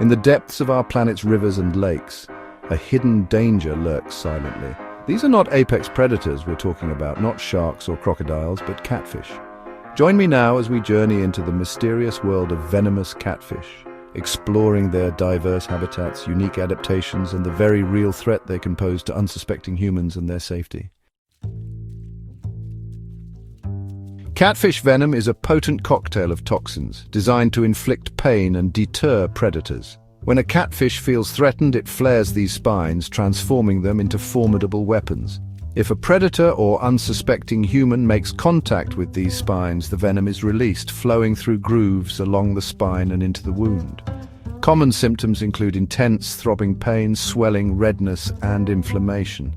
In the depths of our planet's rivers and lakes, a hidden danger lurks silently. These are not apex predators we're talking about, not sharks or crocodiles, but catfish. Join me now as we journey into the mysterious world of venomous catfish, exploring their diverse habitats, unique adaptations, and the very real threat they can pose to unsuspecting humans and their safety. Catfish venom is a potent cocktail of toxins designed to inflict pain and deter predators. When a catfish feels threatened, it flares these spines, transforming them into formidable weapons. If a predator or unsuspecting human makes contact with these spines, the venom is released, flowing through grooves along the spine and into the wound. Common symptoms include intense, throbbing pain, swelling, redness, and inflammation.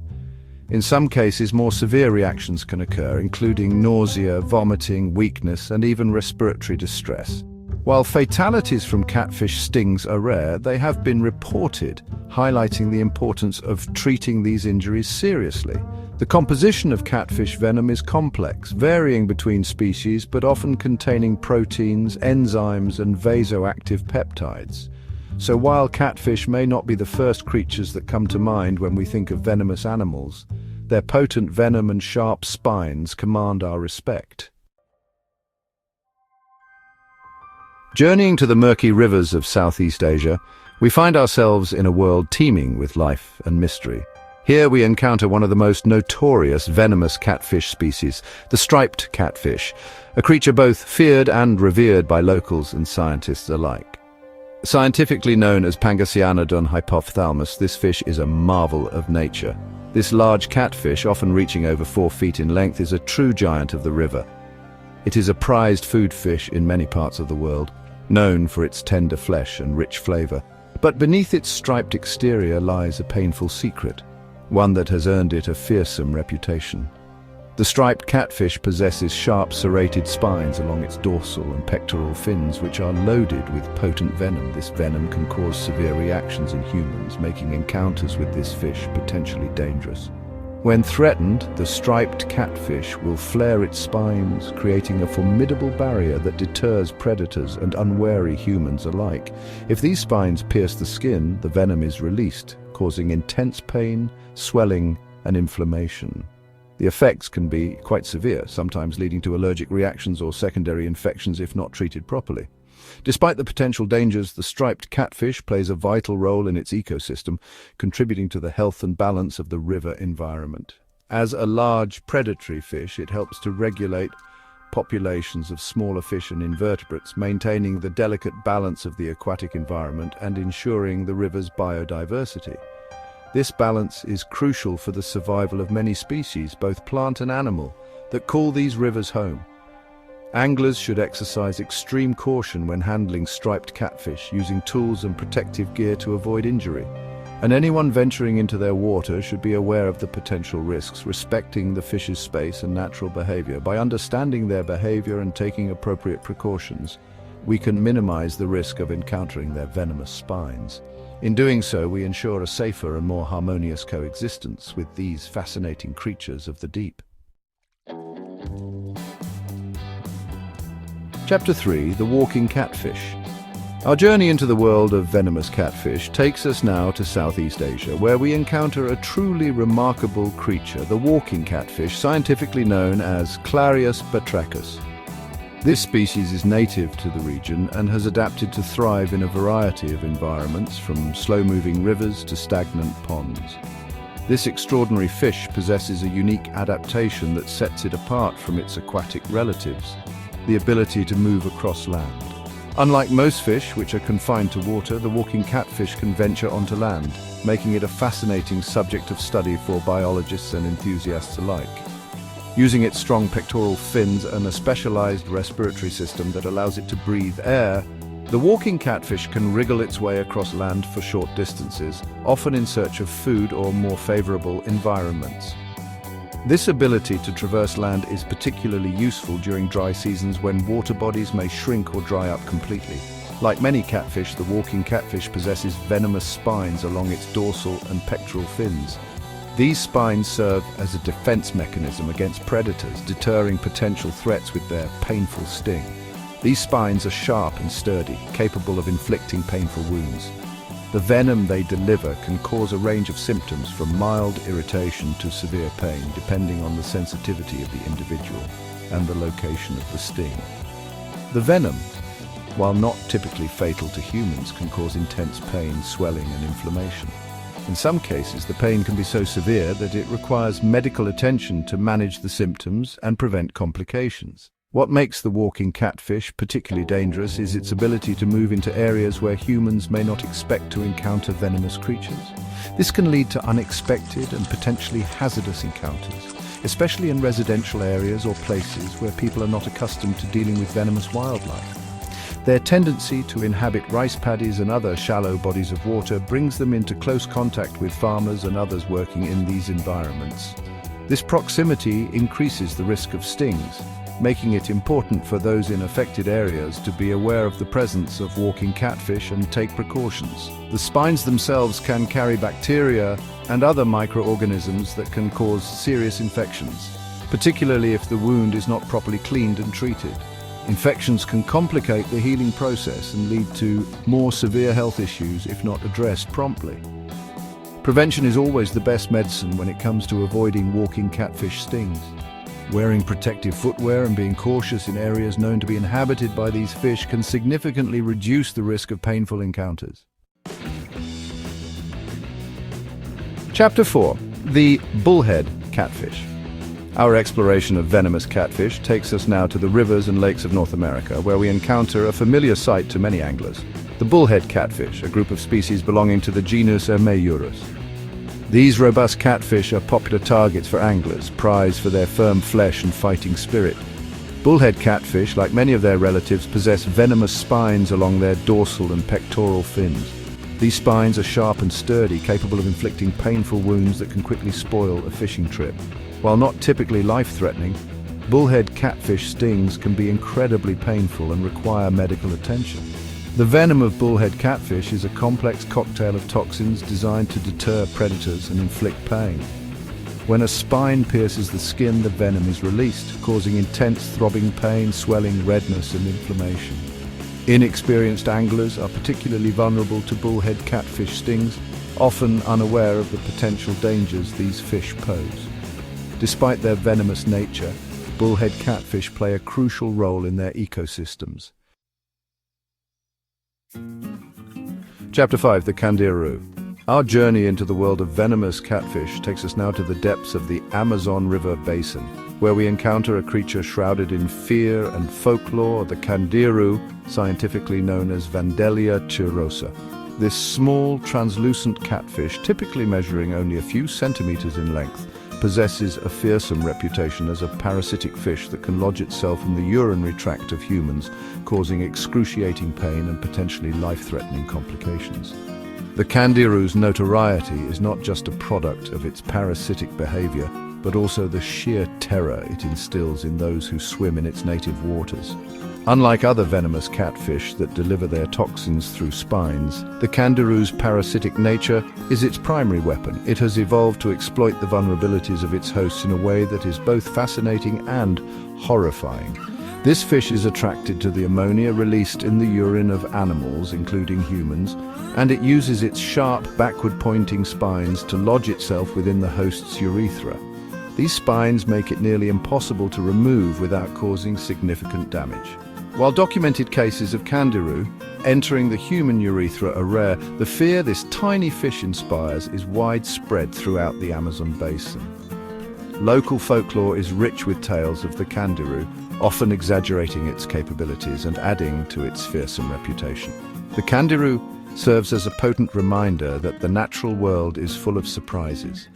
In some cases, more severe reactions can occur, including nausea, vomiting, weakness, and even respiratory distress. While fatalities from catfish stings are rare, they have been reported, highlighting the importance of treating these injuries seriously. The composition of catfish venom is complex, varying between species, but often containing proteins, enzymes, and vasoactive peptides. So while catfish may not be the first creatures that come to mind when we think of venomous animals, their potent venom and sharp spines command our respect. Journeying to the murky rivers of Southeast Asia, we find ourselves in a world teeming with life and mystery. Here we encounter one of the most notorious venomous catfish species, the striped catfish, a creature both feared and revered by locals and scientists alike. Scientifically known as Pangasianodon hypoophthalmus, this fish is a marvel of nature. This large catfish, often reaching over 4 feet in length, is a true giant of the river. It is a prized food fish in many parts of the world, known for its tender flesh and rich flavor. But beneath its striped exterior lies a painful secret, one that has earned it a fearsome reputation. The striped catfish possesses sharp serrated spines along its dorsal and pectoral fins, which are loaded with potent venom. This venom can cause severe reactions in humans, making encounters with this fish potentially dangerous. When threatened, the striped catfish will flare its spines, creating a formidable barrier that deters predators and unwary humans alike. If these spines pierce the skin, the venom is released, causing intense pain, swelling, and inflammation. The effects can be quite severe, sometimes leading to allergic reactions or secondary infections if not treated properly. Despite the potential dangers, the striped catfish plays a vital role in its ecosystem, contributing to the health and balance of the river environment. As a large predatory fish, it helps to regulate populations of smaller fish and invertebrates, maintaining the delicate balance of the aquatic environment and ensuring the river's biodiversity. This balance is crucial for the survival of many species, both plant and animal, that call these rivers home. Anglers should exercise extreme caution when handling striped catfish, using tools and protective gear to avoid injury. And anyone venturing into their water should be aware of the potential risks, respecting the fish's space and natural behavior. By understanding their behavior and taking appropriate precautions, we can minimize the risk of encountering their venomous spines. In doing so, we ensure a safer and more harmonious coexistence with these fascinating creatures of the deep. Chapter 3: The Walking Catfish. Our journey into the world of venomous catfish takes us now to Southeast Asia, where we encounter a truly remarkable creature, the walking catfish, scientifically known as Clarius batrachus. This species is native to the region and has adapted to thrive in a variety of environments, from slow-moving rivers to stagnant ponds. This extraordinary fish possesses a unique adaptation that sets it apart from its aquatic relatives: the ability to move across land. Unlike most fish, which are confined to water, the walking catfish can venture onto land, making it a fascinating subject of study for biologists and enthusiasts alike. Using its strong pectoral fins and a specialized respiratory system that allows it to breathe air, the walking catfish can wriggle its way across land for short distances, often in search of food or more favorable environments. This ability to traverse land is particularly useful during dry seasons when water bodies may shrink or dry up completely. Like many catfish, the walking catfish possesses venomous spines along its dorsal and pectoral fins. These spines serve as a defense mechanism against predators, deterring potential threats with their painful sting. These spines are sharp and sturdy, capable of inflicting painful wounds. The venom they deliver can cause a range of symptoms from mild irritation to severe pain, depending on the sensitivity of the individual and the location of the sting. The venom, while not typically fatal to humans, can cause intense pain, swelling, and inflammation. In some cases, the pain can be so severe that it requires medical attention to manage the symptoms and prevent complications. What makes the walking catfish particularly dangerous is its ability to move into areas where humans may not expect to encounter venomous creatures. This can lead to unexpected and potentially hazardous encounters, especially in residential areas or places where people are not accustomed to dealing with venomous wildlife. Their tendency to inhabit rice paddies and other shallow bodies of water brings them into close contact with farmers and others working in these environments. This proximity increases the risk of stings, making it important for those in affected areas to be aware of the presence of walking catfish and take precautions. The spines themselves can carry bacteria and other microorganisms that can cause serious infections, particularly if the wound is not properly cleaned and treated. Infections can complicate the healing process and lead to more severe health issues if not addressed promptly. Prevention is always the best medicine when it comes to avoiding walking catfish stings. Wearing protective footwear and being cautious in areas known to be inhabited by these fish can significantly reduce the risk of painful encounters. Chapter 4. The bullhead catfish. Our exploration of venomous catfish takes us now to the rivers and lakes of North America, where we encounter a familiar sight to many anglers: the bullhead catfish, a group of species belonging to the genus Ermeiurus. These robust catfish are popular targets for anglers, prized for their firm flesh and fighting spirit. Bullhead catfish, like many of their relatives, possess venomous spines along their dorsal and pectoral fins. These spines are sharp and sturdy, capable of inflicting painful wounds that can quickly spoil a fishing trip. While not typically life-threatening, bullhead catfish stings can be incredibly painful and require medical attention. The venom of bullhead catfish is a complex cocktail of toxins designed to deter predators and inflict pain. When a spine pierces the skin, the venom is released, causing intense throbbing pain, swelling, redness, and inflammation. Inexperienced anglers are particularly vulnerable to bullhead catfish stings, often unaware of the potential dangers these fish pose. Despite their venomous nature, bullhead catfish play a crucial role in their ecosystems. Chapter 5. The Candiru. Our journey into the world of venomous catfish takes us now to the depths of the Amazon River basin, where we encounter a creature shrouded in fear and folklore, the Candiru, scientifically known as Vandellia chirosa. This small, translucent catfish, typically measuring only a few centimeters in length, possesses a fearsome reputation as a parasitic fish that can lodge itself in the urinary tract of humans, causing excruciating pain and potentially life-threatening complications. The Candiru's notoriety is not just a product of its parasitic behavior, but also the sheer terror it instills in those who swim in its native waters. Unlike other venomous catfish that deliver their toxins through spines, the Candiru's parasitic nature is its primary weapon. It has evolved to exploit the vulnerabilities of its hosts in a way that is both fascinating and horrifying. This fish is attracted to the ammonia released in the urine of animals, including humans, and it uses its sharp, backward-pointing spines to lodge itself within the host's urethra. These spines make it nearly impossible to remove without causing significant damage. While documented cases of Candiru entering the human urethra are rare, the fear this tiny fish inspires is widespread throughout the Amazon basin. Local folklore is rich with tales of the Candiru, often exaggerating its capabilities and adding to its fearsome reputation. The Candiru serves as a potent reminder that the natural world is full of surprises,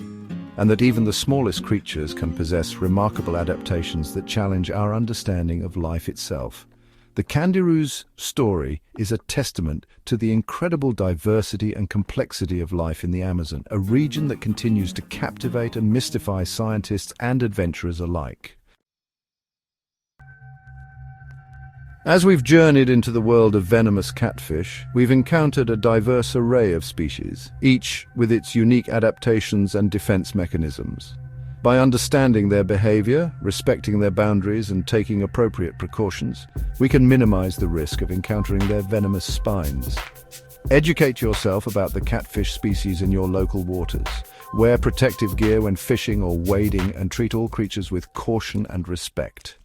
and that even the smallest creatures can possess remarkable adaptations that challenge our understanding of life itself. The Candiru's story is a testament to the incredible diversity and complexity of life in the Amazon, a region that continues to captivate and mystify scientists and adventurers alike. As we've journeyed into the world of venomous catfish, we've encountered a diverse array of species, each with its unique adaptations and defense mechanisms. By understanding their behavior, respecting their boundaries, and taking appropriate precautions, we can minimize the risk of encountering their venomous spines. Educate yourself about the catfish species in your local waters. Wear protective gear when fishing or wading, and treat all creatures with caution and respect.